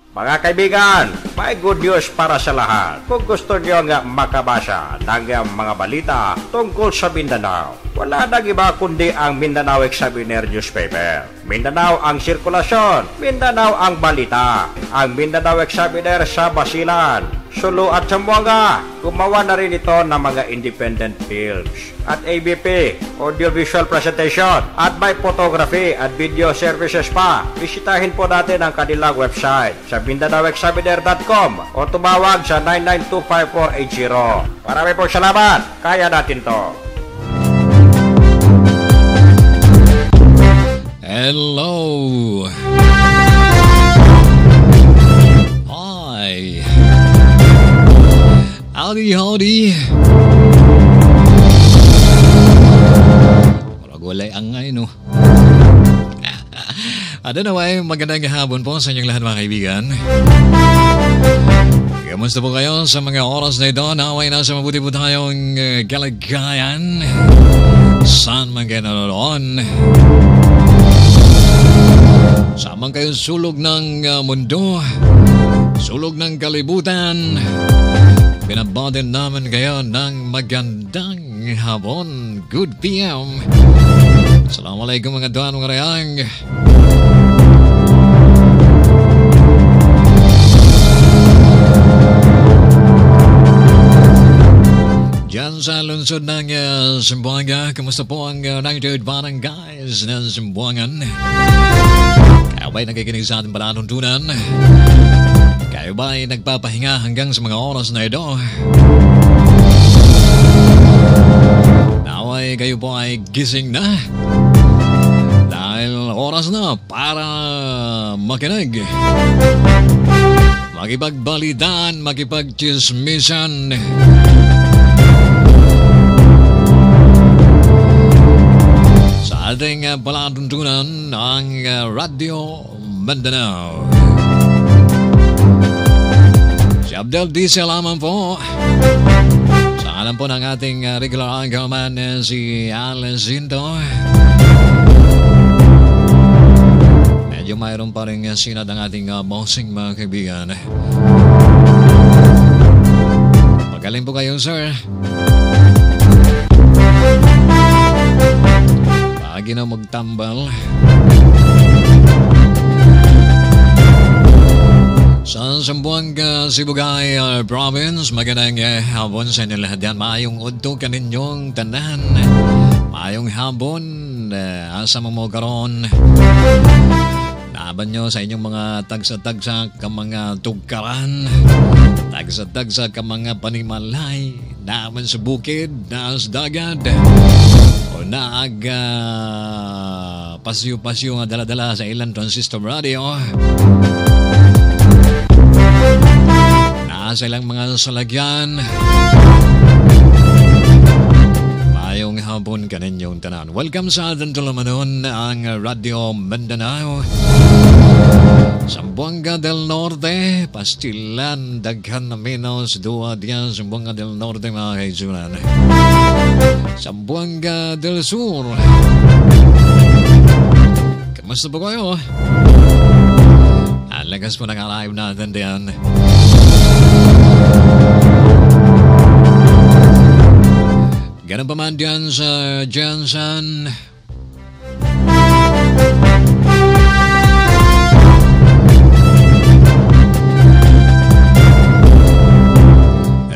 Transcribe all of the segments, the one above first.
Mga kaibigan, may good news para sa lahat. Kung gusto nyo nga makabasa ng mga balita tungkol sa Mindanao, wala nang iba kundi ang Mindanao Examiner newspaper. Mindanao ang sirkulasyon, Mindanao ang balita. Ang Mindanao Examiner sa Basilan, Sulu at Zamboanga. Gumawa na rin ito ng mga independent films at ABP, audiovisual presentation, at may photography at video services pa. Bisitahin po natin ang kanilang website sa MindanaoExaminer.com o tumawag sa 9925480. Marami pong salamat. Kaya natin to. Hello. Hi. Howdy. Maragulay ang ngay, no? Ano naman, magandang hapon po sa inyong lahat, mga kaibigan. Kamusta po kayo sa mga oras na ito? Naway nasa mabuti po tayong kalagayan. Saan man kayo nanonood? Samang kayo sulog ng mundo, sulog ng kalibutan. Binabatin naman kayo ng magandang hapon. Good PM. Assalamualaikum mga tuan mga rayang. Diyan sa lungsod ng Zamboanga, kamusta po ang United Barangays ng Zamboangan? Kayo ba'y nakikinig sa ating palatuntunan? Kayo ba'y nagpapahinga hanggang sa mga oras na ito? Naway kayo po ay gising na dahil oras na para makinig, makipagbalitaan, makipagchismisan sa ating palatuntunan ng Radio Mindanao. Si Abdel Diesel lamang po. Sa alam po ng ating regular anchorman si Alcinto. Medyo mayroon pa rin sinad ang ating bossing, mga kaibigan. Magaling po kayo, sir. Pagi na magtambal. Sa Zamboanga, Sibugay Province, magandang hapon sa inyo lahat yan. Maayong udto kaninyong tanan. Maayong hapon, asa mo karon. Naaban nyo sa inyong mga tagsa-tagsa ka mga tugkaran, tagsa-tagsa ka mga panimalay, naaman sa bukid, naas dagat, o naag pasyo-pasyo nga dala-dala sa ilang transistor radio. Nasa ilang mga salagyan. Mayong hapon kaninyong tanan. Welcome sa atin tulamanon ang Radio Mindanao. Zamboanga del Norte, Pastilan, Daghan na Minos, Dua Diyan, Zamboanga del Norte, mga kaisunan. Zamboanga del Sur. Kamusta po kayo? Lagas po ng live natin diyan. Ganun pa man diyan sa Jansan.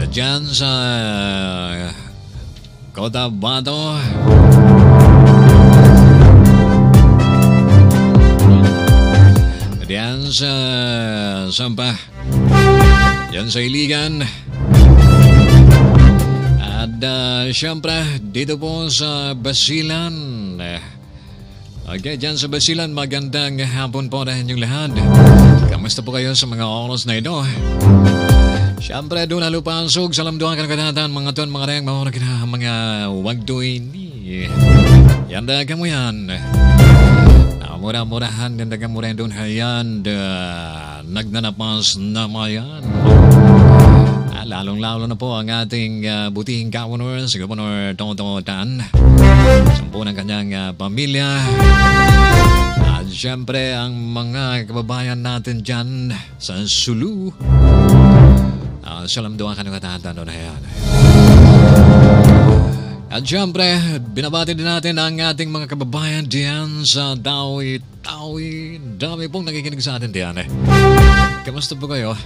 Diyan sa Cotabato. Diyan sa Sampa, diyan sa Iligan, at siyempre dito po sa Basilan. Okay, diyan sa Basilan, magandang hapon po na inyong lahat. Kamusta po kayo sa mga oras na ito? Siyempre doon halupasog sa lamduan kanagatan, mga tuan, mga reyang, mga wagdo ini. Yanda kamu yan. Murah-murahan dan dagang murah doon hayan nagnanapas na mayan. Lalong-lalo na po ang ating butihing Governor, si Governor Toto Tan. Sampu ng kanyang pamilya. Siyempre, ang mga kababayan natin dyan sa Sulu. Salam doon ka nung katahatan doon na yan. At siyempre, binabati din natin ang ating mga kababayan diyan sa Tawi. Dami pong nakikinig sa atin diyan eh. Kamusta po kayo?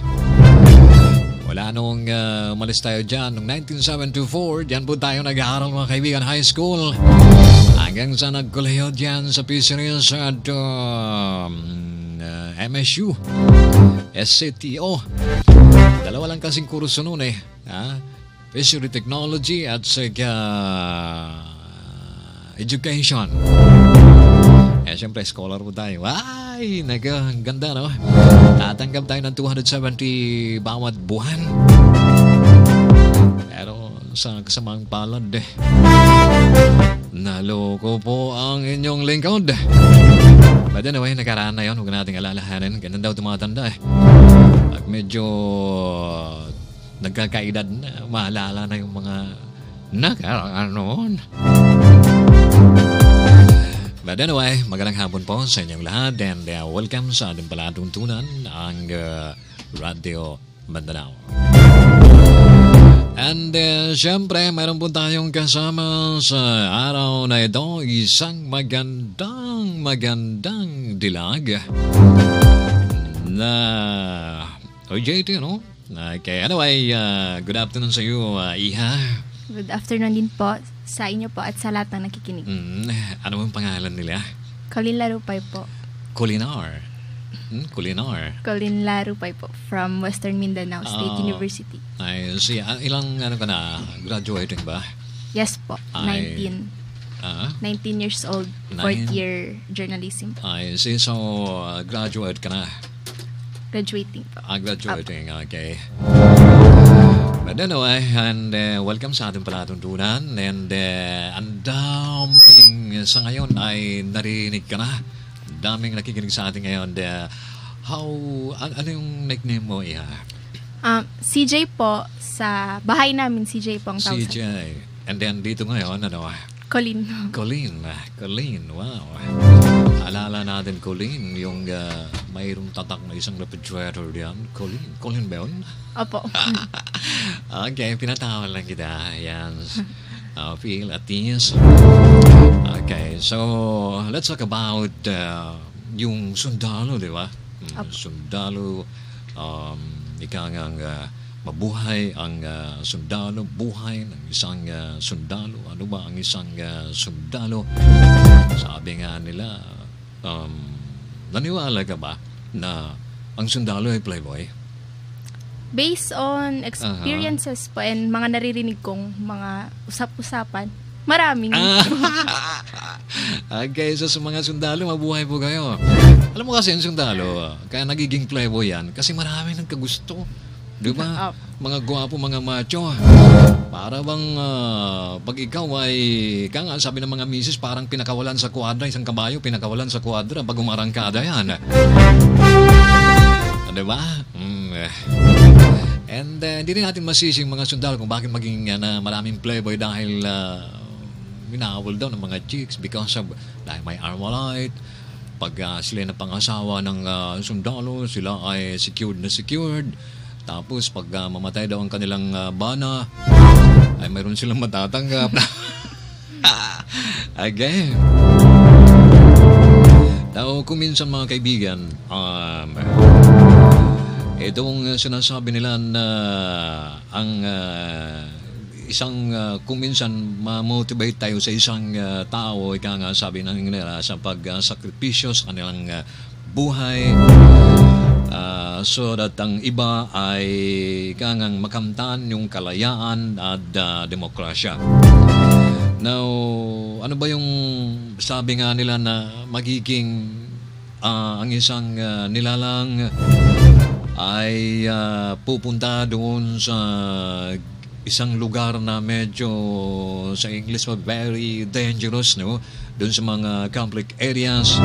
Wala nung umalis tayo dyan. Noong 1974, diyan po tayo nag-aaral mga kaibigan high school. Hanggang sa nagkolehiyo dyan sa Fisheries at MSU. SCTO. Dalawa lang kasing kurso noon eh. Fishery Technology at saka Education. Siyempre, scholar po tayo. Ay, ang ganda, no? Tatanggap tayo ng 270 bawat buwan. Pero sa kasamang palad, naloko po ang inyong lingkod. But anyway, nakaraan na yun. Huwag nating alalahanin. Ganun daw tumatanda eh. Pag medyo nagkakaedad na, maalala na yung mga nakaraan noon. But anyway, magandang hapon po sa inyong lahat and welcome sa ating palatuntunan ang Radio Mindanao. And syempre, mayroon po tayong kasama sa araw na ito, isang magandang dilag na OJT, no? Okay, anyway, good afternoon sa iyo, Iha. Good afternoon din po sa inyo po at sa lahat ng nakikinig. Ano ang pangalan nila? Colin Larupay po. Kulinar. Colin Larupay po from Western Mindanao State University. I see. Ilang ka na? Graduating ba? Yes po, 19. 19 years old, 4th year journalism po. I see. So, graduate ka na? Graduating po. Graduating, okay. But anyway, and welcome sa ating palatuntunan. And ang daming sa ngayon ay narinig ka na. Ang daming nakikinig sa atin ngayon. Ano yung nickname mo, Iha? CJ po. Sa bahay namin, CJ po ang tawag. CJ. And then dito ngayon, ano? Colin, wow. Alala natin, Colin, yung mayroong tatak na isang refrigerator diyan. Colin ba yun? Opo. Okay, pinatawag lang kita. Yan. Feel at ease. Okay, so let's talk about yung sundalo, di ba? Sundalo, ika nga mabuhay ang sundalo, buhay ng isang sundalo. Ano ba ang isang sundalo? Sabi nga nila, naniwala ka ba na ang sundalo ay playboy? Based on experiences po and mga naririnig kong mga usap-usapan, maraming. Okay, so sa mga sundalo, mabuhay po kayo. Alam mo kasi ang sundalo, kaya nagiging playboy yan kasi maraming nagkagusto. Di ba? Mga gwapo, mga macho. Para bang pag ikaw ay, sabi ng mga misis, parang pinakawalan sa kwadra, isang kabayo, pinakawalan sa kwadra pag umarangkada yan. Di ba? And hindi rin natin masising mga sundalo kung bakit maging maraming playboy dahil minawal daw ng mga chicks because of, dahil may Armalite. Pag sila na pangasawa ng sundalo, sila ay secured. Tapos pag mamatay daw ang kanilang bana, ay mayroon silang matatanggap. Again. Now, kung minsan mga kaibigan, itong sinasabi nila na ang isang kung minsan ma-motivate tayo sa isang tao, ika nga sabi ng nila sa pag-sakripisyo sa kanilang buhay, so that ang iba ay kangang makamtan yung kalayaan at demokrasya. Now, ano ba yung sabi nga nila na magiging ang isang nilalang ay pupunta doon sa isang lugar na medyo sa English very dangerous, no? Doon sa mga conflict areas,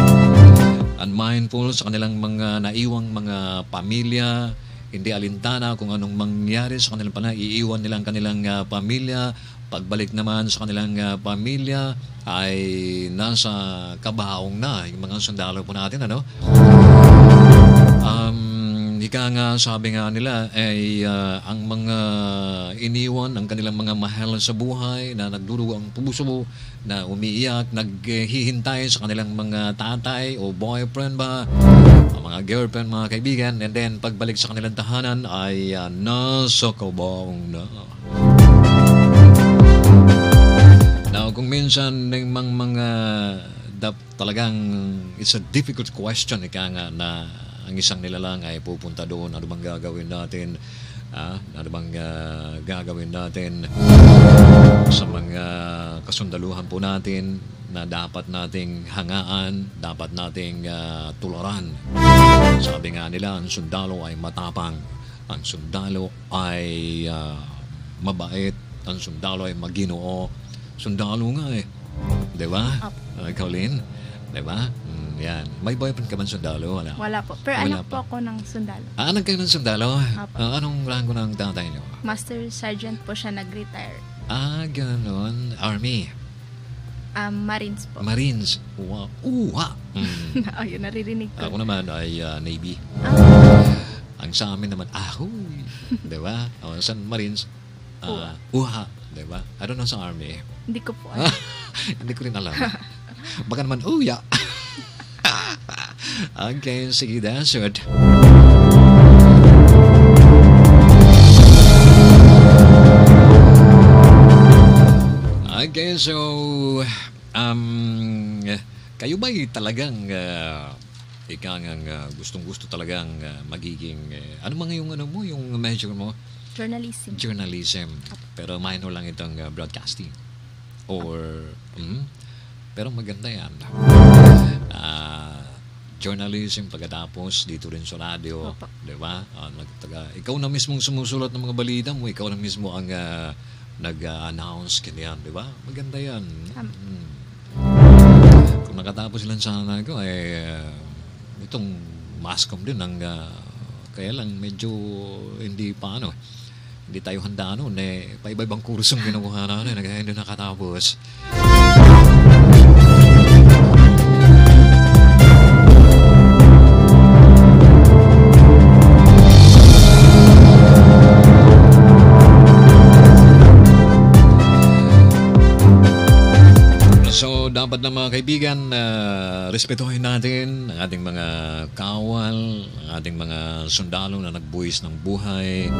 unmindful sa kanilang mga naiwang mga pamilya, hindi alintana kung anong mangyari sa kanilang iiwan nilang kanilang pamilya Pagbalik naman sa kanilang pamilya ay nasa kabaong na yung mga sundalo po natin, ano? Ika nga, sabi nga nila ay ang mga iniwan, ang kanilang mga mahal sa buhay na nagdurugo ang puso, na umiiyak, naghihintay sa kanilang mga tatay o boyfriend ba, mga girlfriend, mga kaibigan, and then pagbalik sa kanilang tahanan ay nasa kabaong na. Now, kung minsan ng mga talagang it's a difficult question, ika nga, na ang isang nilalang ay pupunta doon, ano bang gagawin natin? Ano bang gagawin natin sa mga kasundaluhan po natin na dapat nating hangaan, dapat nating tularan? Sabi nga nila, ang sundalo ay matapang, ang sundalo ay mabait, ang sundalo ay maginoo. Sundalo nga eh. Diba? Colleen? Diba? Yan. May boyfriend ka man sundalo? Wala? Wala po. Pero anak po ako ng sundalo. Anak kayo ng sundalo? Anong rango ng tatay niyo? Master Sergeant po siya, nag-retire. Ganon. Army? Marines po. Marines? Uha! Ayun, naririnig ko. Ako naman ay Navy. Ang sa amin naman, ahoy! Diba? Sa Marines, uha. Diba? I don't know sa Army. Hindi ko po alam. Hindi ko rin alam. Baka naman, uya! Okay, sige, that's it. Okay, so, kayo ba'y talagang, gustong-gusto talagang magiging, ano mga yung, yung major mo? Journalism. Journalism. Pero minor lang itong broadcasting. Or, pero maganda yan. Journalism, pagkatapos dito rin sa radio, di ba? Ikaw na mismong sumusulat ng mga balita mo, ikaw na mismo ang nag-announce, ganyan, di ba? Maganda yan. Kung nakatapos lang sana ko, itong mascom din, kaya lang medyo hindi pa, hindi tayo handa noon, pa-iba-ibang kursong ginawa natin, kaya hindi nakatapos. So, dapat na mga kaibigan, respetuhin natin ang ating mga kawal, ang ating mga sundalo na nagbuwis ng buhay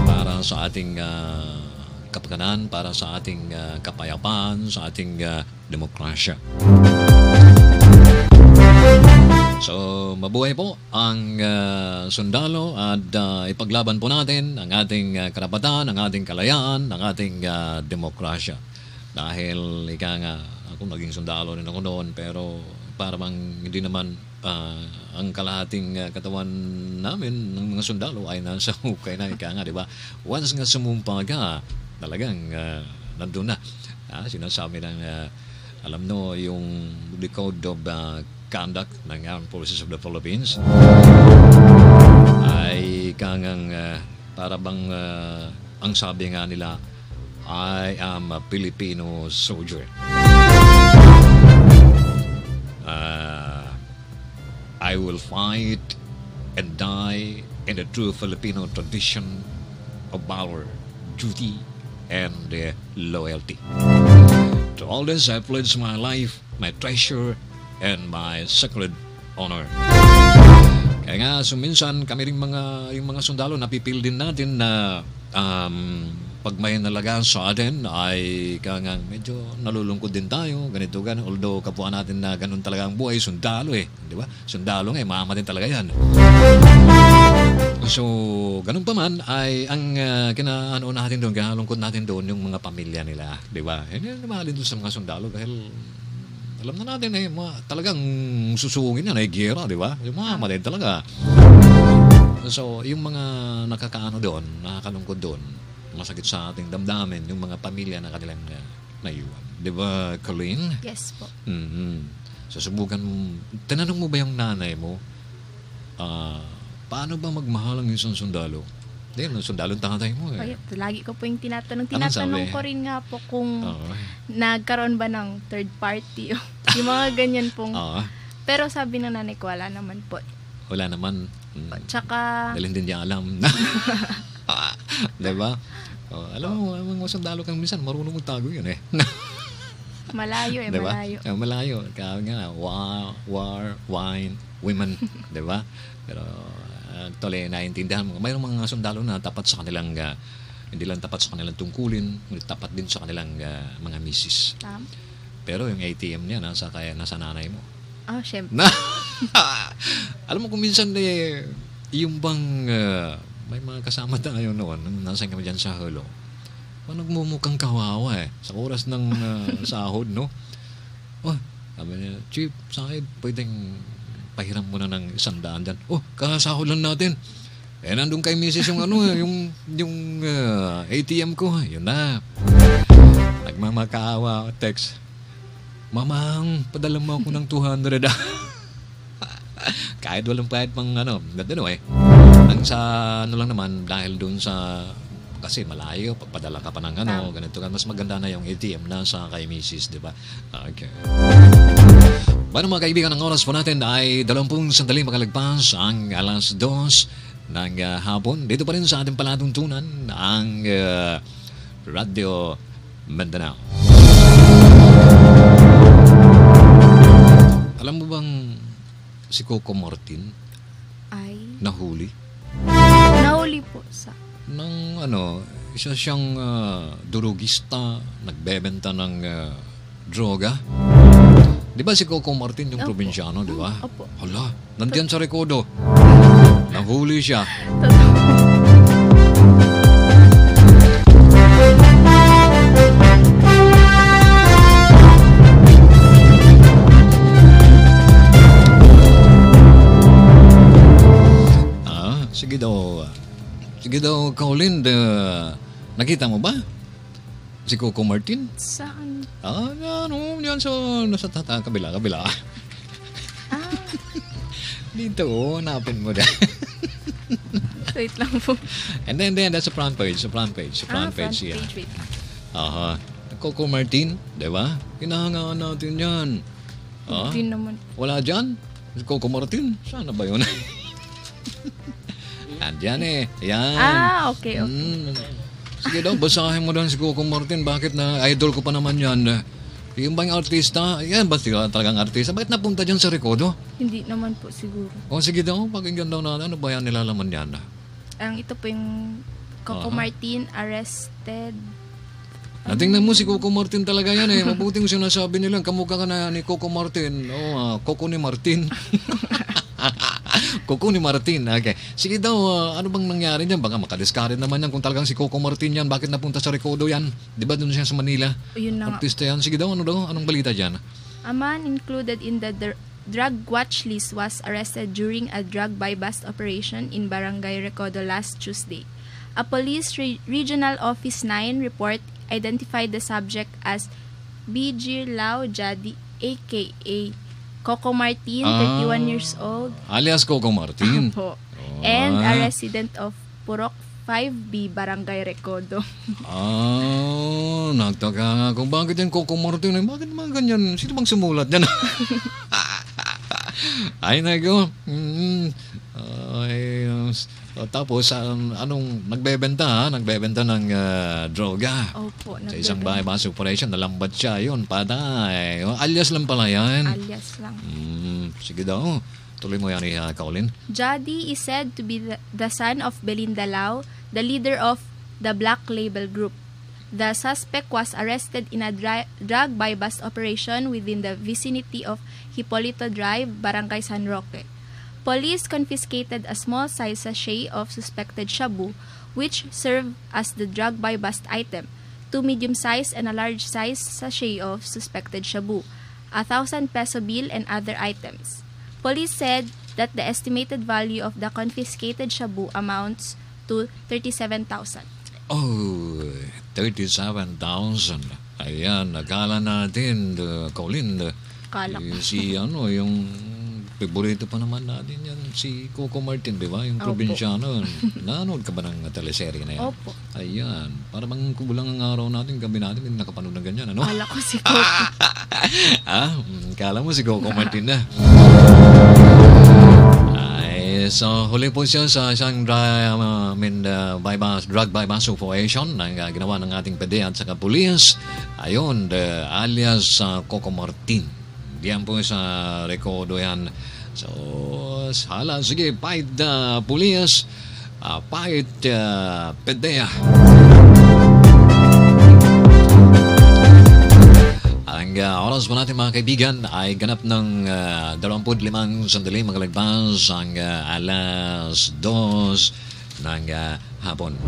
para sa ating kapakanan, para sa ating kapayapaan, sa ating demokrasya. So, mabuhay po ang sundalo at ipaglaban po natin ang ating karapatan, ang ating kalayaan, ang ating demokrasya. Dahil ika nga, ako naging sundalo rin ako noon, pero parang hindi naman ang kalahating katawan namin ng mga sundalo ay nasa hukay na, ika nga, di ba? Once nga sumumpa ka, talagang nandun na. Sinasabi ng, alam no, yung the Code of Conduct ng Armed Forces of the Philippines ay kangang para bang ang sabi nga nila, I am a Filipino soldier. I will fight and die in the true Filipino tradition of valor, duty, and loyalty. To all this, I pledge my life, my treasure, and my sacred honor. Kaya nga, minsan kami rin yung mga sundalo, napipil din natin na pag may nalaga sa atin ay kaya medyo nalulungkod din tayo, ganito. Although kapwa natin na ganun talaga ang buhay, sundalo di ba? Sundalo mama din talaga yan. So, ganun pa man ay ang kinaano natin doon, kinalungkod natin doon yung mga pamilya nila, di ba? Mahalin doon sa mga sundalo dahil alam na natin talagang susungin yan, gera, di ba? Yung mga din talaga. So, yung mga nakakaano doon, nakakalungkod doon, masakit sa ating damdamin, yung mga pamilya na kanilang naiwan. Di ba, Colleen? Yes po. So, subukan mo, tinanong mo ba yung nanay mo, paano ba magmahal ang isang sundalo? Hindi, sundalo tatay mo Kaya, eh. lagi ko po yung tinatanong. Anong Tinatanong sabi? ko rin nga po kung Oo. nagkaroon ba ng third party. Yung mga ganyan pong. Oo. Pero sabi ng nanay ko, wala naman po. Wala naman. Tsaka, Dahil hindi niya alam. Diba? Alam mo, mga sundalo kang minsan, marunong magtago yun eh. malayo Diba? malayo. Malayo. Kaya nga, war, wine, women. Diba? Pero, actually, naiintindihan mo. Mayroong mga sundalo na tapat sa kanilang, hindi lang tapat sa kanilang tungkulin, ngunit tapat din sa kanilang mga misis. Pero yung ATM niya, nasa nanay mo. Syempre. Alam mo kung minsan yung bang may mga kasama tayo noon, nasa kami dyan sa Holo, nagmumukhang kawawa eh. Sa oras ng sahod, no? Sabi niya, Chief, sahib, pwedeng pahiram mo na ng 100 dyan. Kasahod lang natin. Nandun kay misis yung yung ATM ko. Yun na. Nagmamakaawa, text. Mamang, padala mo ako ng 200. Kahit walang pahit pang Ang sa lang naman, dahil dun sa, kasi malayo, pagpadala ka pa ng ganito ka. Mas maganda na yung ATM na sa kay misis, di ba? Okay. Bueno mga kaibigan, ang oras po natin ay 20 sandali makalagpas ang alas 2 ng hapon. Dito pa rin sa ating palatuntunan ang Radio Mindanao. Alam mo bang si Coco Martin Ay, nahuli? nahuli po sa... Isa siyang durugista, nagbebenta ng droga. Di ba si Coco Martin yung Opo. probinsyano, di ba? Opo. Hala, nandiyan sa rekodo. Nahuli siya. Sige daw. Sige daw, Colin, nakita mo ba? Si Coco Martin? Saan? Yan nasa kabila. Dito, hanapin mo na. Wait lang po. And then, that's the front page. Front page yan. Wait. Coco Martin, di ba? Hinahangaan natin yan. Hindi naman. Wala dyan? Si Coco Martin? Sana ba yun? Andyan eh. Yan. Okay. Sige daw, basahin mo daw si Coco Martin. Bakit na idol ko pa naman yan? Yung bang artista? Yan ba sila talagang artista? Bakit napunta dyan sa rekodo? Hindi naman po siguro. Sige daw, pakinggan daw natin. Ano ba yan nilalaman yan? Ito po yung Coco Martin arrested. Tingnan mo si Coco Martin talaga yan eh. Mabuting sinasabi nilang kamukha ka na ni Coco Martin. Coco ni Martin. Coco ni Martin. Okay. Sige daw, ano bang nangyari niyan? Baka makadiskarin naman yan kung talagang si Coco Martin yan. Bakit napunta sa rekodo yan? Di ba doon siya sa Manila? Yun na nga. Artista yan. Sige daw, anong balita dyan? A man included in the drug watch list was arrested during a drug buy-bust operation in Barangay Recodo last Tuesday. A police regional office 9 report identified the subject as B.G. Lau Jadi, aka Coco Martin, 31 years old. Alias Coco Martin. Opo. And a resident of Purok 5B, Barangay Recodo. Nagtaka nga kung bakit yan Coco Martin. Bakit naman ganyan? Sino bang sumulat yan? Ay, nago. Tapos, anong nagbebenta ng droga? Opo. Sa isang buy-bust operation, nalambat siya. Yun, patay. Alias lang pala yan. Alias lang. Sige daw. Tuloy mo yan, Colin. Jadi is said to be the son of Belinda Lau, the leader of the Black Label Group. The suspect was arrested in a drug buy-bust operation within the vicinity of Hipolito Drive, Barangay San Roque. Police confiscated a small-size sachet of suspected shabu, which served as the drug buy-bust item, 2 medium-size and a large-size sachet of suspected shabu, a 1,000 peso bill, and other items. Police said that the estimated value of the confiscated shabu amounts to 37,000. 37,000. Ayan, nakala natin, Colin, Kalak. yung paborito pa naman natin yan si Coco Martin, di ba? Yung Opo. probinsyano. Nanood ka ba ng teleserye na yan? Opo. Ayan. Para bang kulang ang araw natin, gabi natin, hindi nakapanood ng ganyan, ano? Kala ko si Coco. Kala mo si Coco Martin na. Ay, so huli po siya sa isang drug bypass operation na ginawa ng ating PD at saka pulis. Ayun, alias Coco Martin. Diyan po sa rekodo yan. So, hala, sige, pahit pulis, pahit PDEA. Ang oras po natin mga kaibigan ay ganap ng 25 sandali magalagpas ang alas 2 ng hapon.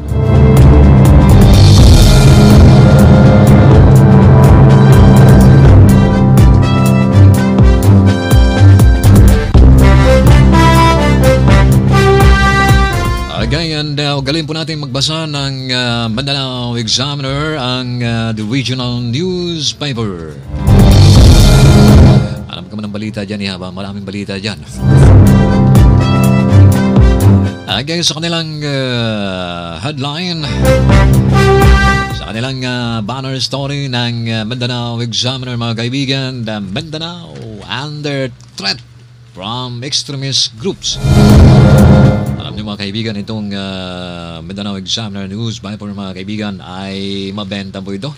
Again, galing po natin magbasa ng Mindanao Examiner, ang the regional newspaper. Alam ka man ng balita dyan, Ihaba. Maraming balita dyan. Again, sa kanilang headline, sa kanilang banner story ng Mindanao Examiner, mga kaibigan, the Mindanao under threat from extremist groups. Alam niyo mga kaibigan, itong Mindanao Examiner newspaper mga kaibigan ay mabenta po ito.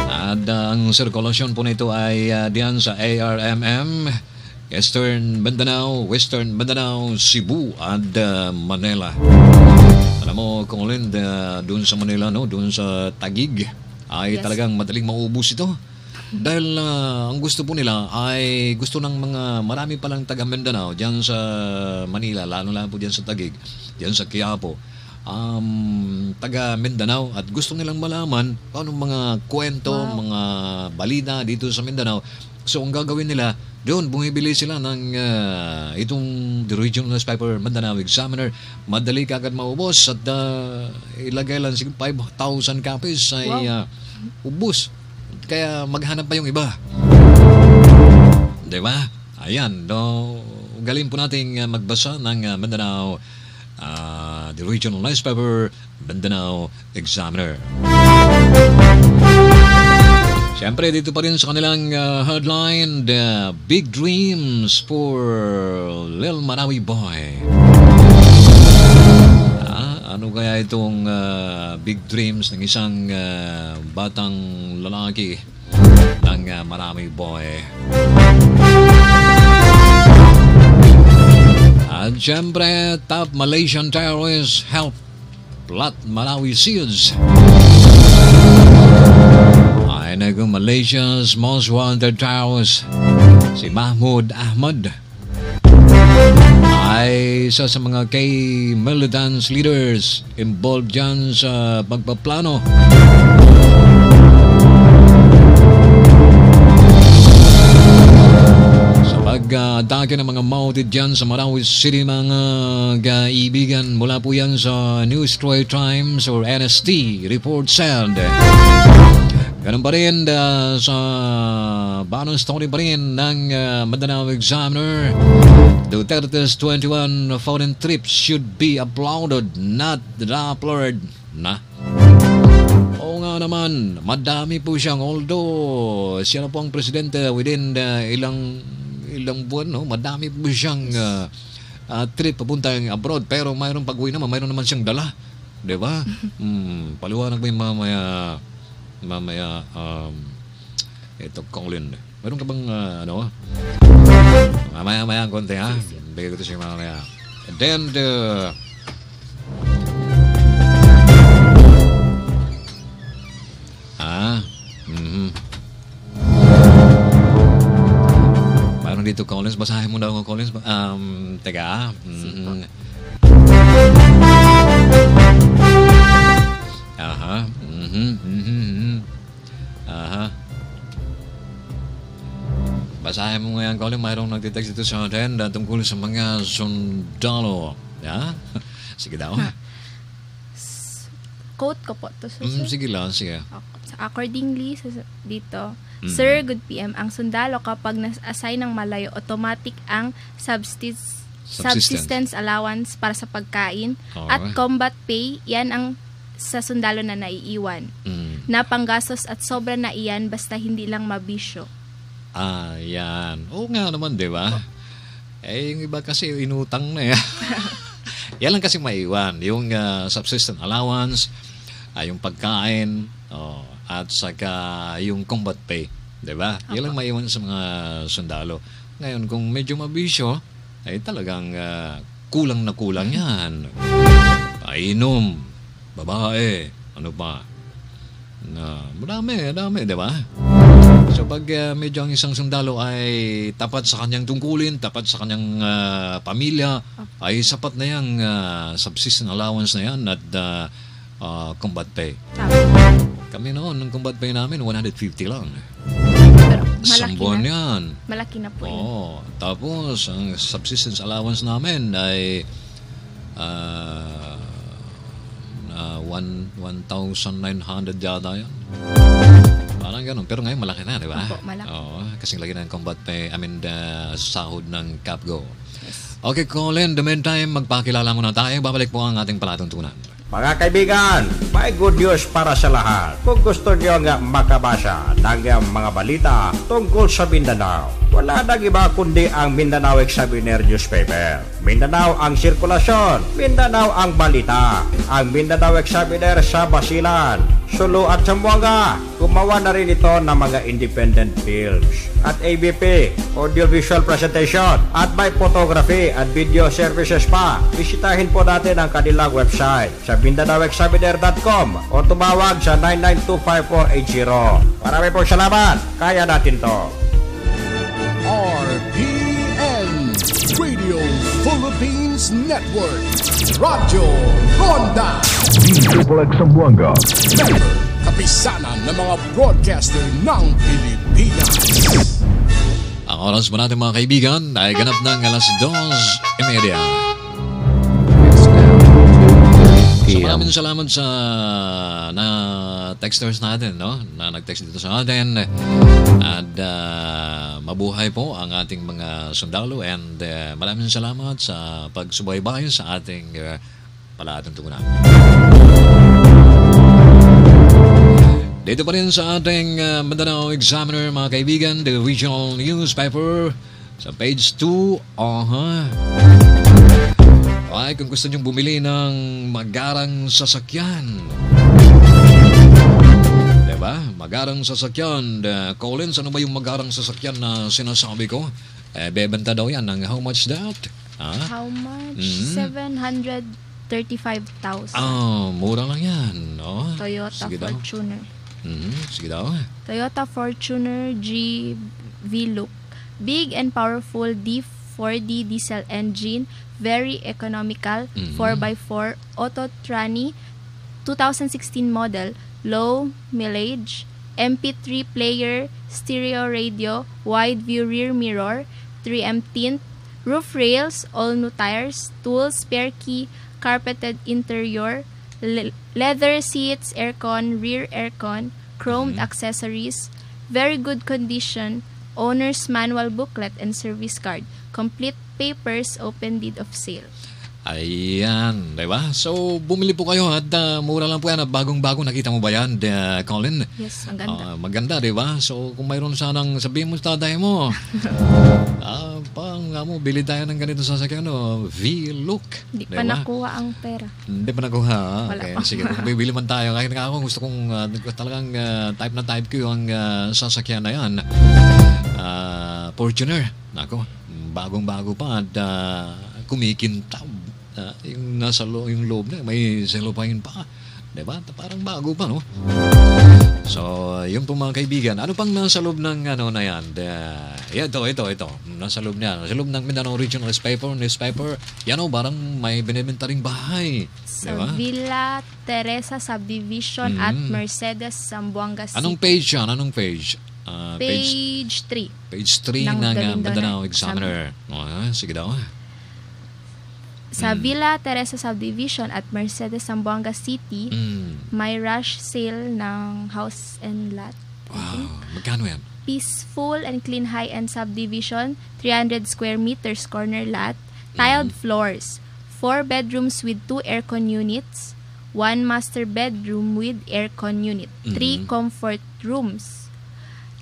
At ang sirkulasyon po nito ay diyan sa ARMM, Eastern Mindanao, Western Mindanao, Cebu at Manila. Alam mo, kung alin, doon sa Manila, no, doon sa Taguig, ay talagang madaling maubos ito. Dahil ang gusto po nila ay gusto ng mga marami palang taga Mindanao diyan sa Manila, lalo po diyan sa Taguig, diyan sa Quiapo, taga Mindanao, at gusto nilang malaman paano mga kwento, mga balita dito sa Mindanao. So ang gagawin nila, doon bumibili sila ng itong the regional newspaper Mindanao Examiner. Madali kagad maubos at ilagay lang 5,000 copies ay ubos. Kaya maghanap pa yung iba. Diba? Ayan. Galing po nating magbasa ng Mindanao, the regional newspaper, Mindanao Examiner. Siyempre, dito pa rin sa kanilang headline, the big dreams for Lil Marawi Boy. Ano kaya itong big dreams ng isang batang lalaki ng Marawi Boy? At siyempre, top Malaysian terrorists help plot Marawi siege. Ay naging Malaysia's most wanted terrorist, si Mahmud Ahmad, ay isa sa mga key militants leaders involved dyan sa pagpaplano sa pag-atake ng mga mounted dyan sa Marawi City, mga kaibigan. Mula po yan sa News Troy Times or NST report said. Ganun pa rin sa banner story pa rin ng Mindanao Examiner, Duterte's 21 foreign trips should be applauded, not deplored na. Oo nga naman, madami po siyang, although siya na po ang presidente within ilang buwan, no? Madami po siyang trip papuntang abroad, pero mayroon pag-uwi naman, mayroon naman siyang dala, di ba? Paliwanag mo yung mamaya ito, Colin. Meron ka bang mamaya ang konti, ha? Bigay ko ito siya mamaya. And then mayroon dito, Collins. Basahin mo daw ako, Collins. Teka. Basahin mo ngayon, Colin. Mayroong nagtitext dito sa atin tungkol sa mga sundalo. Sige daw. Quote ko po to. Sige lang, sige. Accordingly, dito, Sir, good PM. Ang sundalo kapag nas-assign ng malayo, automatic ang subsistence allowance para sa pagkain at combat pay, yan ang sa sundalo na naiiwan. Na panggastos at sobra na iyan basta hindi lang mabisyo. Yan. Oo nga naman, di ba? Yung iba kasi inutang na yan. Yan lang kasi maiwan. Yung subsistence allowance, yung pagkain, at saka yung combat pay. Diba? Yan lang maiwan sa mga sundalo. Ngayon, kung medyo mabisyo, ay talagang kulang na kulang yan. Painom, babae, ano pa. Madami, diba? So pag medyo ang isang sundalo ay tapat sa kanyang tungkulin, tapat sa kanyang pamilya, ay sapat na yung subsistence allowance na yan at combat pay. Kami noon, ang combat pay namin, 150 lang. Pero Isang buwan yan. Malaki na po yun. Tapos, ang subsistence allowance namin ay 1,900 yata yan. Parang ganun. Pero ngayon malaki na, di ba? Opo, malaki. Kasing lagi na ng combat pay, sahod ng Capgo. Yes. Okay, Colin, the meantime, magpakilala muna tayo. Babalik po ang ating palatuntunan. Mga kaibigan, may good news para sa lahat. Kung gusto nyo nga makabasa ng mga balita tungkol sa Mindanao, wala nang iba kundi ang Mindanao Examiner newspaper. Mindanao ang sirkulasyon, Mindanao ang balita. Ang Mindanao Examiner sa Basilan, Sulu at Zamboanga. Gumawa na rin ito ng mga independent films at ABP, audiovisual presentation, at may photography at video services pa. Bisitahin po natin ang kanilang website sa MindanaoExaminer.com o tumawag sa 9925480. Marami pong salamat. Kaya natin to. RPN Radio Philippines Network Radyo Ronda Triple X Zamboanga. Kapisanan ng mga broadcaster ng Pilipinas. Ang oras po natin mga kaibigan ay ganap ng alas 2:30. So maraming salamat sa texters natin, no? Na nag-text dito sa atin. At mabuhay po ang ating mga sundalo and maraming salamat sa pagsubaybay sa ating palatuntunan. Dito pa rin sa ating Mindanao Examiner, mga kaibigan, the regional newspaper sa page 2. Ay, kung gusto nyong bumili ng magarang sasakyan. Diba? Magarang sasakyan. Collins, ano ba yung magarang sasakyan na sinasabi ko? Bebenta daw yan ng how much that? How much? 735,000. Mura lang yan. Toyota Fortuner. Sige daw. Toyota Fortuner G V-Look. Big and powerful D4D diesel engine. Very economical, 4x4, Autotrani, 2016 model, low mileage, MP3 player, stereo radio, wide view rear mirror, 3M tint, roof rails, all new tires, tools, spare key, carpeted interior, leather seats, aircon, rear aircon, chromed accessories, very good condition, owner's manual booklet and service card, complete papers, open deed of sale. Ayan, diba? So, bumili po kayo at mura lang po yan. Bagong-bago, nakita mo ba yan, Colin? Yes, ang ganda. Maganda, diba? So, kung mayroon sanang sabihin mo sa tatay mo, bili tayo ng ganito sasakyan, V-Look. Hindi pa nakuha ang pera. Hindi pa nakuha, okay. Wala pa. Sige, kung bibili man tayo, kahit nga ako, gusto kong talagang type na type ko yung sasakyan na yan. Fortuner, nako, bagong-bago pa at kumikintab. Yung nasa yung loob na, may cellophane pa. Diba? Parang bago pa, no? So, yung pong mga kaibigan, ano pang nasa loob ng na yan? Ito. Nasa loob niya. Nasa loob ng Mindanao Regional newspaper. Yan parang may binibenta ring bahay. Sa diba? Villa Teresa Subdivision at Mercedes, Zamboanga City. Anong page yan? Anong page? Page 3. Page 3 ng Mindanao Examiner. Sige daw. Sa Villa Teresa Subdivision at Mercedes, Zamboanga City, may rush sale ng house and lot. Wow. Magkano yan? peaceful and clean high-end subdivision, 300 square meters corner lot, tiled floors, 4 bedrooms with 2 aircon units, 1 master bedroom with aircon unit, 3 comfort rooms,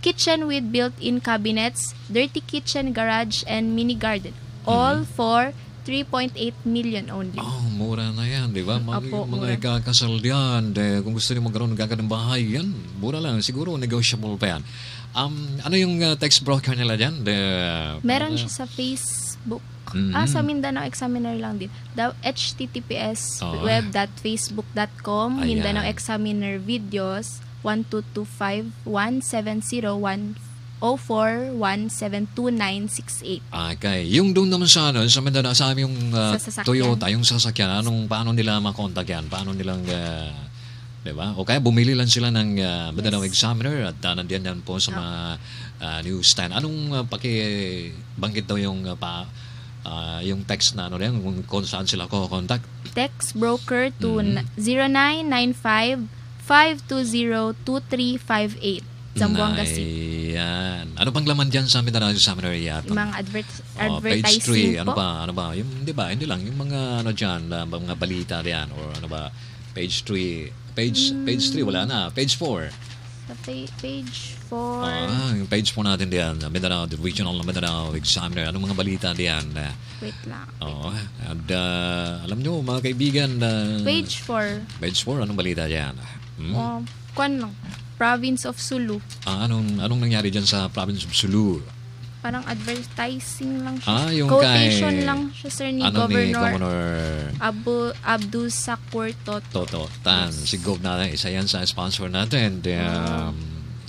kitchen with built-in cabinets, dirty kitchen, garage, and mini garden, all for 3.8 million only. Oh, mura na yan, di ba? Apo, mura. Mga ikakasal yan. Kung gusto niyo magkaroon ng gagandang bahay, yan. Mura lang. Siguro, negotiable pa yan. Ano yung text broker nila dyan? Meron siya sa Facebook. Sa Mindanao Examiner lang din. https web.facebook.com Ayan. Mindanao Examiner Videos 1225-172-104-172-968. Okay. Yung doon naman sa Mindanao, sa aming Sa sasakyan. Toyota, yung sasakyan, paano nila makontak yan? Paano nilang, di ba? O kaya bumili lang sila ng Mindanao Examiner at nandiyan yan po sa mga newsstand. Anong pakibanggit daw yung text na kung saan sila ko contact? Text broker to 0995-520-2358 Zamboanga City. Yan. Ano pang laman dyan sa Mindanao Examiner? Yung mga page 3, advertising ano po. ba? Yung, di ba, hindi lang, yung mga dyan, mga balita diyan or ano ba, page 3, page 3, wala na, page 4. Sa page 4. Yung page 4 natin diyan, Mindanao, the Regional Mindanao Examiner, anong mga balita diyan? Wait lang. And alam nyo, mga kaibigan, Page 4. page 4, anong balita diyan? Kwan lang. Province of Sulu. Anong nangyari dyan sa Province of Sulu? Parang advertising lang siya. Yung Quotation kay, lang siya, sir, ni Governor Abdul Sakur Toto Tan. Si Gov natin, isa yan sa sponsor natin.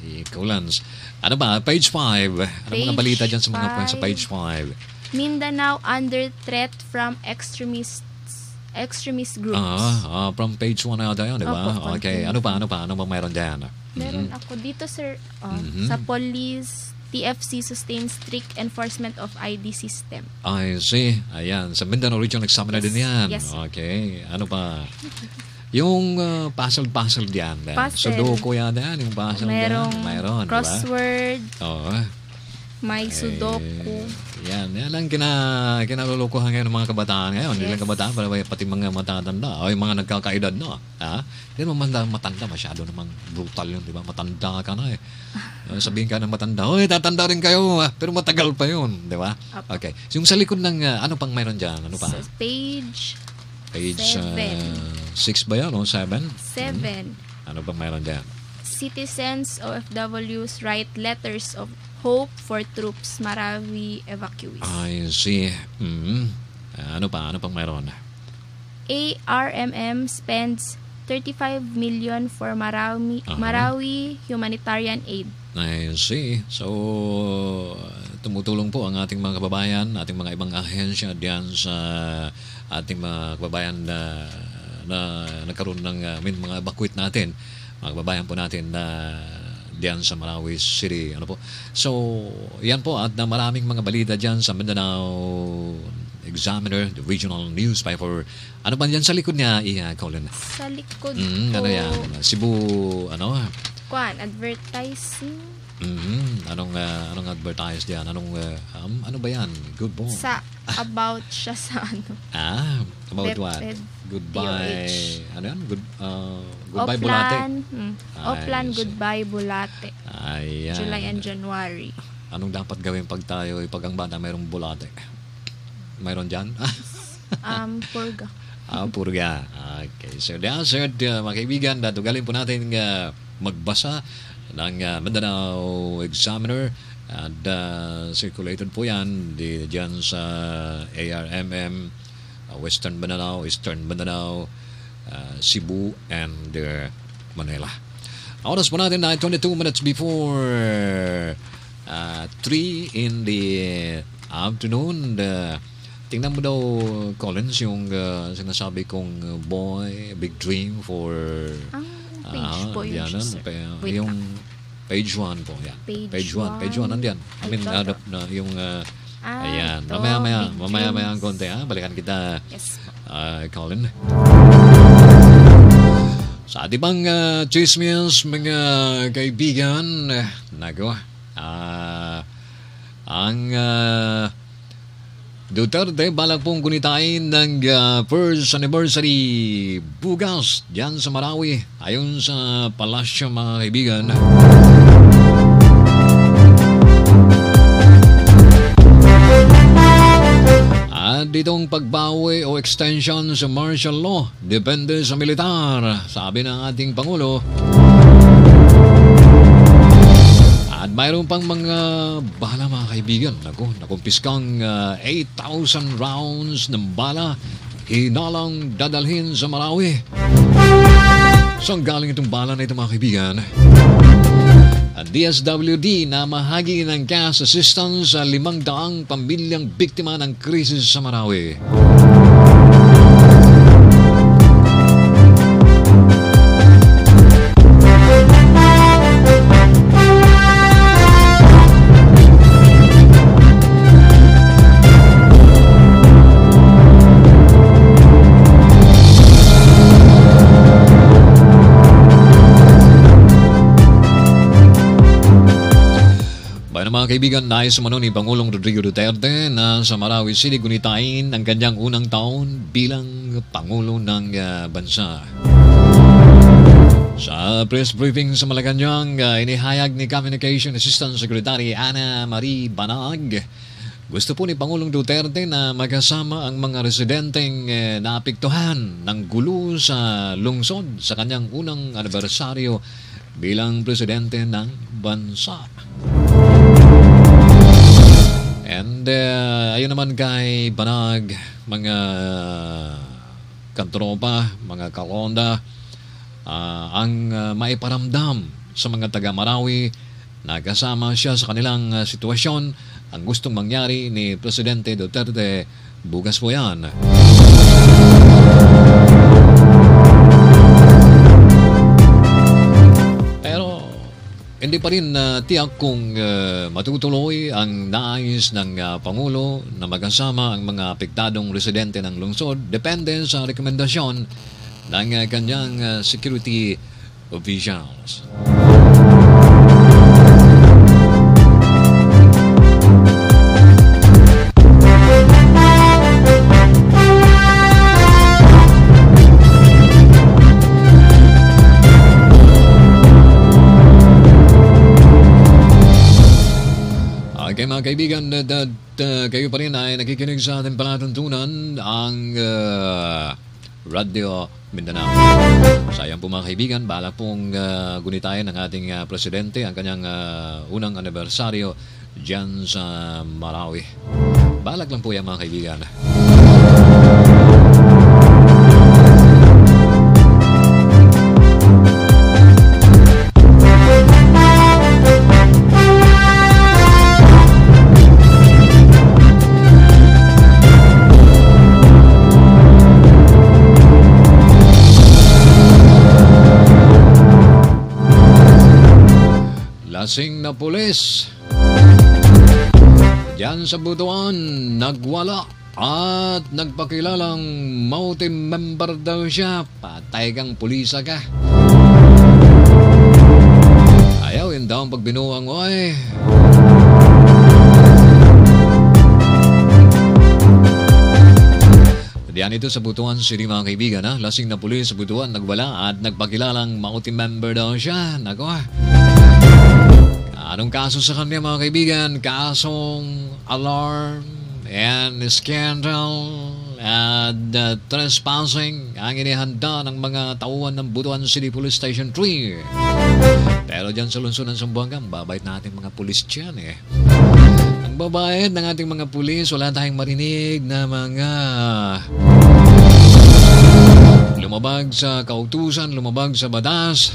Ikaw Lance. Ano ba? Page 5. Ano mga balita dyan sa mga points sa page 5? Mindanao under threat from extremist groups. From page 1 na yun, di ba? Opo, Okay. Ano pa? Ano bang mayroon dyan? Meron ako dito, sir. Sa police, TFC sustains strict enforcement of ID system. I see. Ayan. Sa Mindanao Regional Examiner din yan. Yes. Okay. Ano pa? Yung puzzle diyan. Puzzle. Sudoku yan. Yung puzzle diyan. Mayroon. Crossword. Oo. May Sudoku. Yan lang kinalulukuhan ngayon ng mga kabataan ngayon. Hindi lang kabataan, pati mga matatanda. O yung mga nagkakaedad na. Hindi naman matanda. Masyado namang brutal yun, di ba? Matanda ka na eh. Sabihin ka ng matanda, tatanda rin kayo. Pero matagal pa yun, di ba? Okay. So, yung sa likod ng, ano pang mayroon dyan? Ano pa? So, page 6 ba yan? 7? 7. Ano pang mayroon dyan? Citizens OFWs write letters of hope for troops Marawi evacuees. I see. Ano pang mayroon? ARMM spends 35 million for Marawi humanitarian aid. I see. So, tumutulong po ang ating mga kababayan, ating mga ibang ahensya diyan sa ating mga kababayan na nagkaroon ng mga bakwit natin. Mga kababayan po natin na diyan sa Marawi City. Ano po? So, yan po at maraming mga balita diyan sa Mindanao Examiner, the regional newspaper. Ano ba diyan sa likod niya, Colin? Sa likod Ano yan? Cebu, advertising. Anong advertise diyan? Ano ba yan? Good boy. About siya sa about what? Goodbye. DOH. Ano yan? Goodbye Bulate. Oplan, goodbye Bulate. Ayan. July and January. Anong dapat gawin pag ang bata mayroong bulate? Mayroon dyan? Purga. Purga. Okay. So, mga kaibigan, tugalin po natin magbasa ng Mindanao Examiner at circulated po yan dyan sa ARMM, Western Mindanao, Eastern Mindanao, Cebu, and Manila. Oras po natin na 22 minutes before 3 in the afternoon. Tingnan mo daw, Collins, yung sinasabi kong boy, big dream for... page po yun, sir. Yung page 1 po. Yan. Page 1. Page 1, nandiyan. Yung... ayan. Mamaya ang konti. Balikan kita, Yes. Colin. Sa ating bang chismis, mga kaibigan, Ang Duterte balak pong gunitain ng first anniversary bukas dyan sa Marawi ayon sa palasyo, mga kaibigan. At ditong pagbawi o extension sa martial law depende sa militar, sabi ng ating Pangulo. At mayroon pang mga bala, mga kaibigan. Nakumpiskang 8,000 rounds ng bala hinalang dadalhin sa Marawi. Saan galing itong bala na ito, mga kaibigan? At DSWD na mahagi ng cash assistance sa 500 pamilyang biktima ng krisis sa Marawi. Mga kaibigan, nais umano ni Pangulong Rodrigo Duterte na sa Marawi City gunitain ang kanyang unang taon bilang Pangulo ng bansa. Sa press briefing sa Malacanang, inihayag ni Communication Assistant Secretary Ana Marie Banag, gusto po ni Pangulong Duterte na magkasama ang mga residenteng naapektuhan ng gulo sa lungsod sa kanyang unang anibersaryo bilang presidente ng bansa. And ayun naman kay Banag, mga kantropa, mga kalonda, ang maiparamdam sa mga taga-Marawi na kasama siya sa kanilang sitwasyon ang gustong mangyari ni Presidente Duterte. Bukas po yan. Hindi pa rin tiyak kung matutuloy ang nais ng Pangulo na magkasama ang mga apektadong residente ng lungsod. Depende sa rekomendasyon ng kanyang security officials. Okay, mga kaibigan, kayo pa rin ay nakikinig sa ating palatuntunan ang Radio Mindanao. Sayang po, mga kaibigan, balak pong gunitayin ng ating presidente ang kanyang unang anibersaryo dyan sa Marawi. Balak lang po yan, mga kaibigan. Lasing na pulis diyan sa Butuan nagwala at nagpakilalang mountain member daw siya. Patay kang pulisa ka. Ayaw yun daw ang pagbinuang, oy. Diyan ito sa Butuan City, mga kaibigan, ha? Lasing na pulis sa Butuan nagwala at nagpakilalang mountain member daw siya. Nako, anong kaso sa kanya, mga kaibigan? Kasong alarm and scandal at trespassing ang inihanda ng mga tauhan ng Butuan City Police Station 3. Pero dyan sa lungsod ng Zamboanga, babait natin mga pulis dyan, eh. Ang babait ng ating mga pulis, wala tayong marinig na mga lumabag sa kautusan, lumabag sa batas.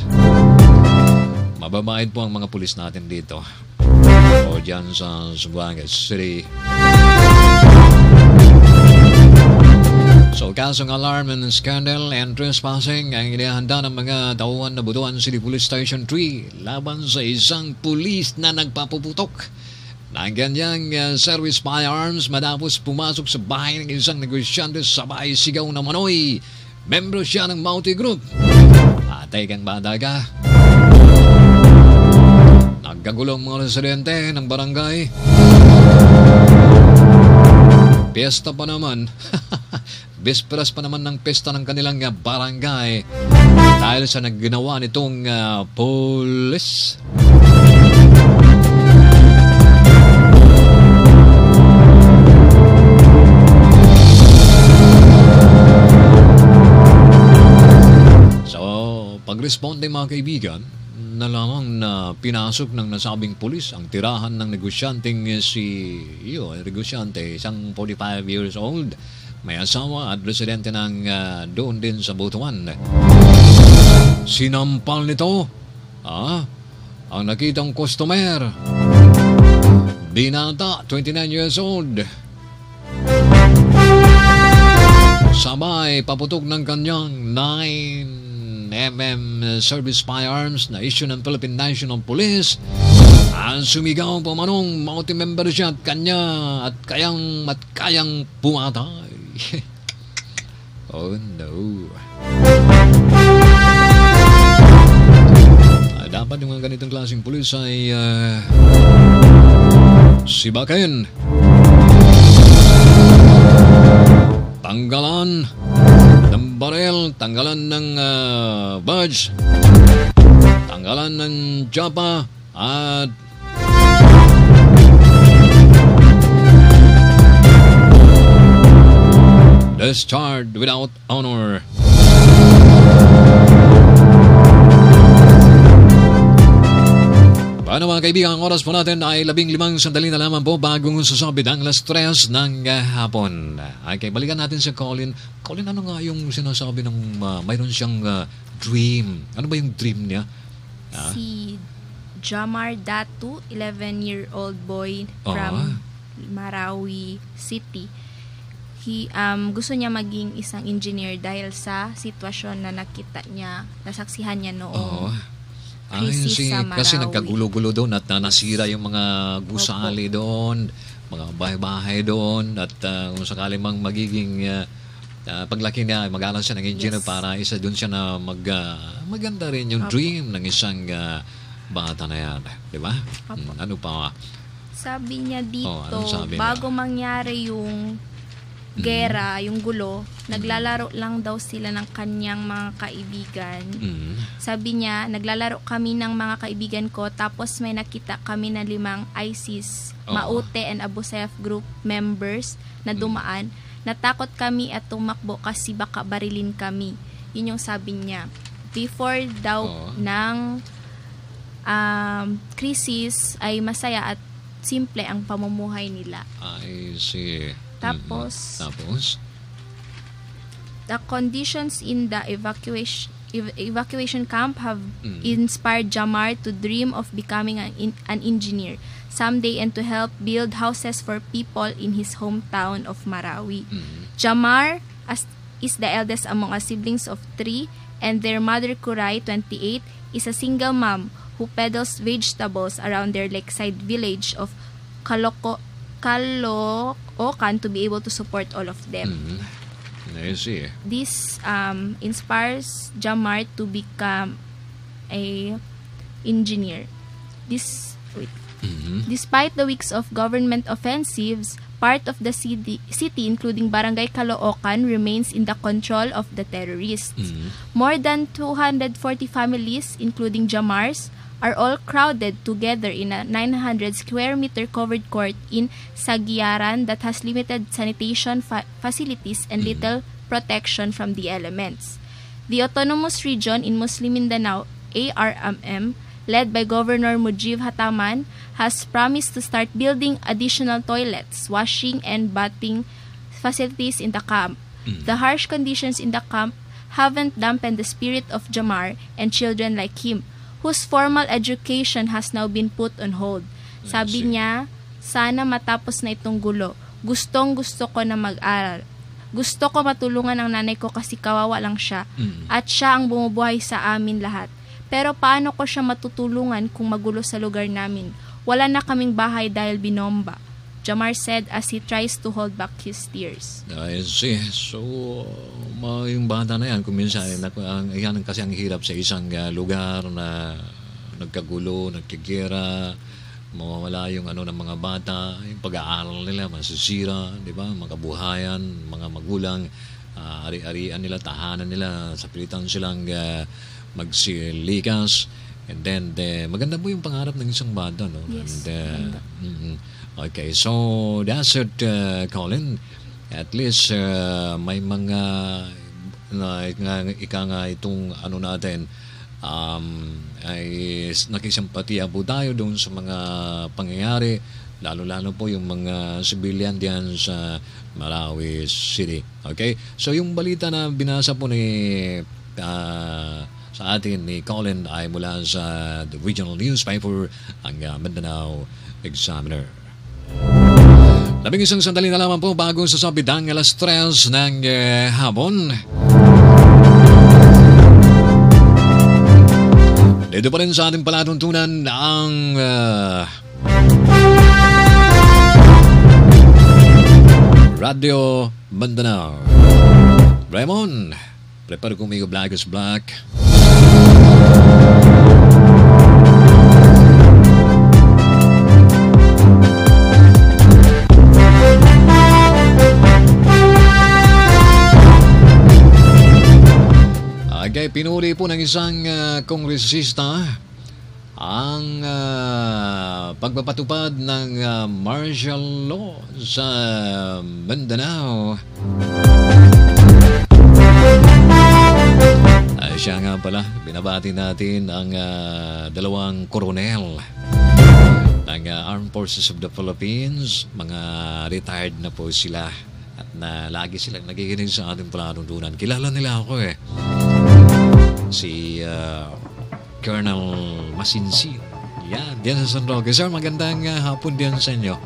Mababait po ang mga pulis natin dito o dyan sa Zamboanga City. So, kasong alarm and scandal and trespassing ang inihanda ng mga tauhan na Butuan City Police Station 3 laban sa isang pulis na nagpapuputok ng ganyang service firearms matapos pumasok sa bahay ng isang negosyante sabay sigaw na manoy. Membro siya ng Mauti Group. Patay kang bata ka. Nagkagulong mga residente ng barangay. Piyesta pa naman. Bisperas pa naman ng pesta ng kanilang barangay dahil sa nagginawa nitong pulis. So, pag-responde mga kaibigan, na lamang na pinasok ng nasabing pulis ang tirahan ng negosyanteng negosyante, isang 45 years old, may asawa at residente ng doon din sa Butuan. Sinampal nito ang nakitang customer, binata, 29 years old. Sabay paputok ng kanyang 9mm service firearms na issue ng Philippine National Police. Ang sumigaw pa manong multi-member siya at kayang pumatay. Oh no. Dapat yung mga ganitong klaseng pulis ay sibakin, tanggalan ng barel, tanggalan ng badge, tanggalan ng japa, at discharged without honor. Paano mga kaibigan, ang oras po natin ay 15 sandali na lamang po bagong susabit ang alas 3 ng hapon. Okay, balikan natin si Colin. Colin, ano nga yung sinasabi ng mayroon siyang dream? Ano ba yung dream niya? Si Jamar Datu, 11-year-old boy from Marawi City. Gusto niya maging isang engineer dahil sa sitwasyon na nakita niya, nasaksihan niya noong kasi nagkagulo-gulo doon at nasira yung mga gusali doon, mga bahay-bahay doon, at kung sakali mang magiging paglaki niya, mag-aral siya ng engineer para isa doon siya na maganda rin yung dream ng isang bata na yan. Di ba? Ano pa? Sabi niya dito, sabi bago niya? mangyari yung gera, yung gulo, naglalaro lang daw sila ng kanyang mga kaibigan. Sabi niya, naglalaro kami ng mga kaibigan ko, tapos may nakita kami na 5 ISIS, Maute and Abu Sayyaf group members na dumaan. Natakot kami at tumakbo kasi baka barilin kami. Yun yung sabi niya. Before daw ng krisis ay masaya at simple ang pamumuhay nila. I see. Tapos, the conditions in the evacuation camp have inspired Jamar to dream of becoming an engineer someday and to help build houses for people in his hometown of Marawi. Jamar is the eldest among a siblings of 3, and their mother Kuray, 28, is a single mom who peddles vegetables around their lakeside village of Caloocan to be able to support all of them. I see. This inspires Jamar to become a engineer. Despite the weeks of government offensives, part of the city, including Barangay Caloocan, remains in the control of the terrorists. More than 240 families, including Jamar's, are all crowded together in a 900 square meter covered court in Sagiaran that has limited sanitation facilities and little protection from the elements. The Autonomous Region in Muslim Mindanao, ARMM, led by Governor Mujib Hataman, has promised to start building additional toilets, washing and bathing facilities in the camp. The harsh conditions in the camp haven't dampened the spirit of Jamar and children like him, whose formal education has now been put on hold. Sabi niya, sana matapos na itong gulo. Gustong-gusto ko na mag-aral. Gusto ko matulungan ang nanay ko kasi kawawa lang siya. At siya ang bumubuhay sa amin lahat. Pero paano ko siya matutulungan kung magulo sa lugar namin? Wala na kaming bahay dahil binomba. Jamar said as he tries to hold back his tears. I see. So, yung bata na yan, kung minsan, yan kasi ang hirap sa isang lugar na nagkagulo, nagkagera, mawawala yung ng mga bata, yung pag-aaral nila masisira, di ba? Mga kabuhayan, mga magulang, ari-arian nila, tahanan nila, sa pilitan silang magsilikas. And then, maganda po yung pangarap ng isang bata, no? Yes, And, okay, so that's it, Colin. At least, may mga, ika nga itong natin, ay nakisimpatiya po tayo doon sa mga pangyayari, lalo-lalo po yung mga civilian diyan sa Marawi City. Okay? So, yung balita na binasa po sa atin ni Colin ay mula sa the regional newspaper, ang Mindanao Examiner. Labing isang sandali na lamang po bago sasabit ang alas 3 ng hapon. Dito pa rin sa ating palatuntunan ang Radio Mindanao. Raymond, prepare conmigo Black is Black. Okay, pinuri po ng isang kongresista ang pagpapatupad ng martial law sa Mindanao. Siya nga pala, binabati natin ang dalawang koronel ng Armed Forces of the Philippines. Mga retired na po sila at na lagi silang nakikinig sa ating palatuntunan. Kilala nila ako si Colonel Masinsin. Yan, diyan sa San Roque. Sir, magandang hapon diyan sa inyo.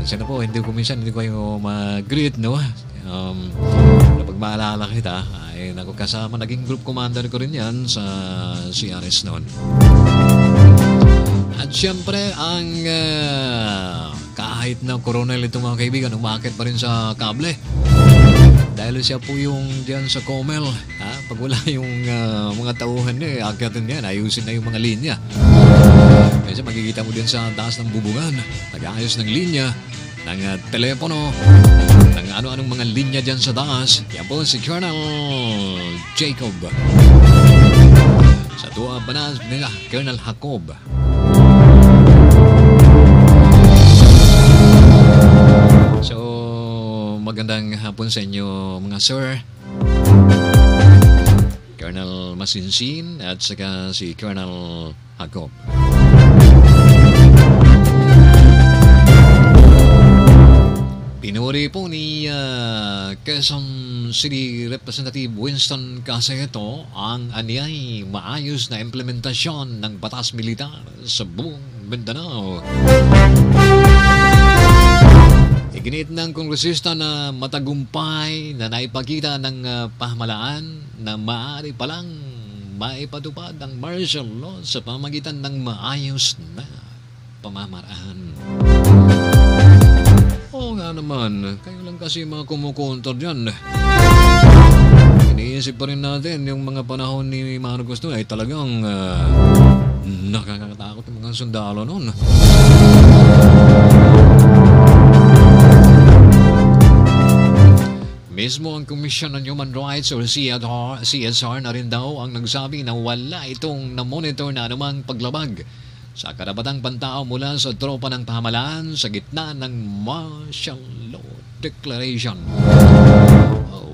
Sana po, hindi ko kayo mag-greet, no? Kapag maalala kita, ay kasama, naging group commander ko rin yan sa CRS noon. At siyempre, ang kahit na coronel itong mga kaibigan, umakit pa rin sa kable. Dahil siya po yung diyan sa Comel. Pag wala yung mga tauhan niya, akyatin niya, ayusin na yung mga linya. Kasi makikita mo din sa taas ng bubungan, nag-aayos ng linya, ng telepono, ng ano-anong mga linya dyan sa taas. Yan po si Colonel Jacob. Sa tuwa pa na nila, Colonel Jacob. So, magandang hapon sa inyo mga sir. Colonel Masinsin at saka si Colonel Jacob. Pinuri po ni Quezon City Representative Winston Caseto ang anyay maayos na implementasyon ng batas militar sa buong Mindanao. Iginit ng kongresista na matagumpay na naipakita ng pamahalaan na maaari palang maipatupad ang martial law sa pamagitan ng maayos na pamamaraan. Oo nga naman, kayo lang kasi mga kumukontor dyan. Iniisip pa rin natin yung mga panahon ni Marcos doon ay talagang nakakatakot yung mga sundalo noon. Mismo ang Commission on Human Rights or CSR na rin daw ang nagsabi na wala itong na-monitor na anumang paglabag sa karapatang pantao mula sa tropa ng pamahalaan sa gitna ng martial law declaration.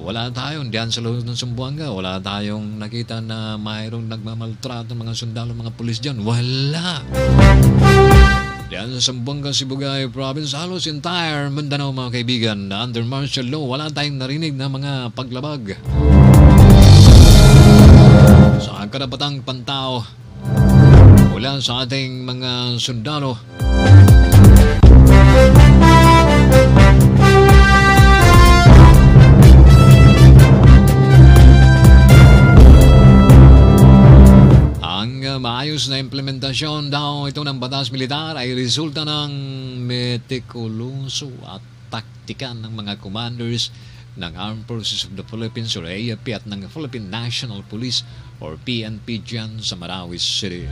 Wala tayong diyan sa loob ng Zamboanga, wala tayong nakita na mayroong nagmamaltrato ng mga sundalo, mga pulis dyan. Wala! Diyan sa Zamboanga, Sibugay Province, halos entire Mindanao mga kaibigan, na under martial law, wala tayong narinig na mga paglabag sa karapatang pantao mula sa ating mga sundalo. Maayos na implementasyon daw ito ng batas militar ay resulta ng metikuloso at taktika ng mga commanders ng Armed Forces of the Philippines or AFP at ng Philippine National Police or PNP dyan sa Marawi City.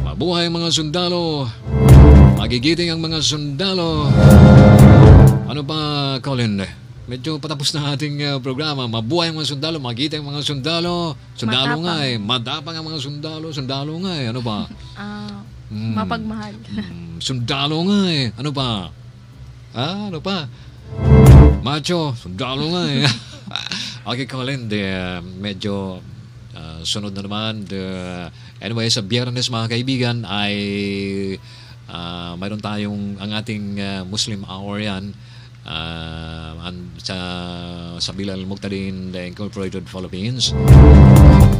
Mabuhay mga sundalo, magigiting ang mga sundalo. Ano pa, Colin? Medyo patapos na ating programa. Mabuhay ang mga sundalo, magigiting ang mga sundalo. Sundalo nga eh, matapang ang mga sundalo. Sundalo nga eh, ano pa? Mapagmahal. Sundalo nga eh, ano pa? Ano pa? Macho, sundalo nga eh. Okay, Colin, medyo sunod na naman. Anyway, sa Biyernes mga kaibigan ay mayroon tayong ang ating Muslim hour yan sa Bilal Muqtadin Incorporated Philippines.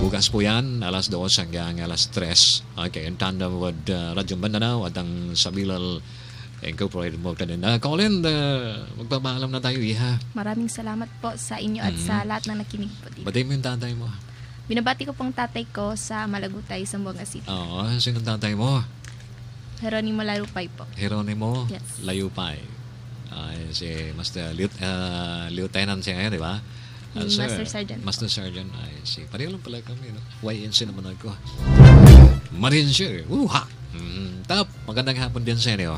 Bukas po yan, alas 2 hanggang alas 3. Okay, in tandem with Radyo Mindanao at ang sa Bilal Incorporated Muqtadin. Colin, magpapaalam na tayo, iha. Maraming salamat po sa inyo at sa lahat na nakinig po dito. Batay mo yung tatay mo. Binabati ko pong tatay ko sa Malagutay, Zamboanga City. Oo, sino tatay mo? Geronimo Layupay po. Geronimo Yes. Layupay. Si Master Lieutenant siya ngayon, di ba? Master Sergeant. Master Sergeant. Ay, pareho lang pala kami. No? YNC naman ako. Marine siya. Ha! Magandang hapon din sa inyo.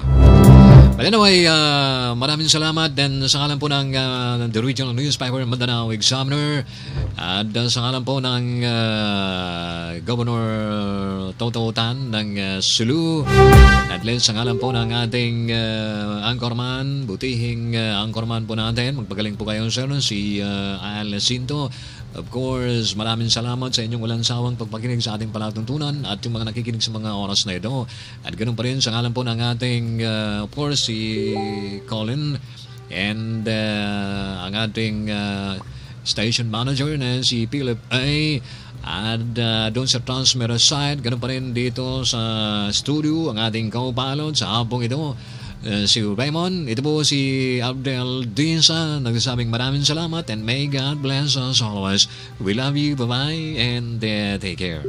But anyway, maraming salamat din sa ngalan po ng The Regional Newspaper Mindanao Examiner at sa ngalan po ng Governor Toto Tan ng Sulu at sa ngalan po ng ating anchorman, butihing anchorman po natin. Magpagaling po kayo sir, si Al Jacinto. Of course, maraming salamat sa inyong walang sawang pagpakinig sa ating palatuntunan at yung mga nakikinig sa mga oras na ito. At ganoon pa rin sa ngalan po ng ating, of course, si Colin and ang ating station manager na si Philip A. At doon sa Transmitter side, ganoon pa rin dito sa studio ang ating co-pilot sa hapong ito. Si Raymond, ito po si Abdel Dinsa, nagsasabing maraming salamat and may God bless us always. We love you, bye-bye, and take care.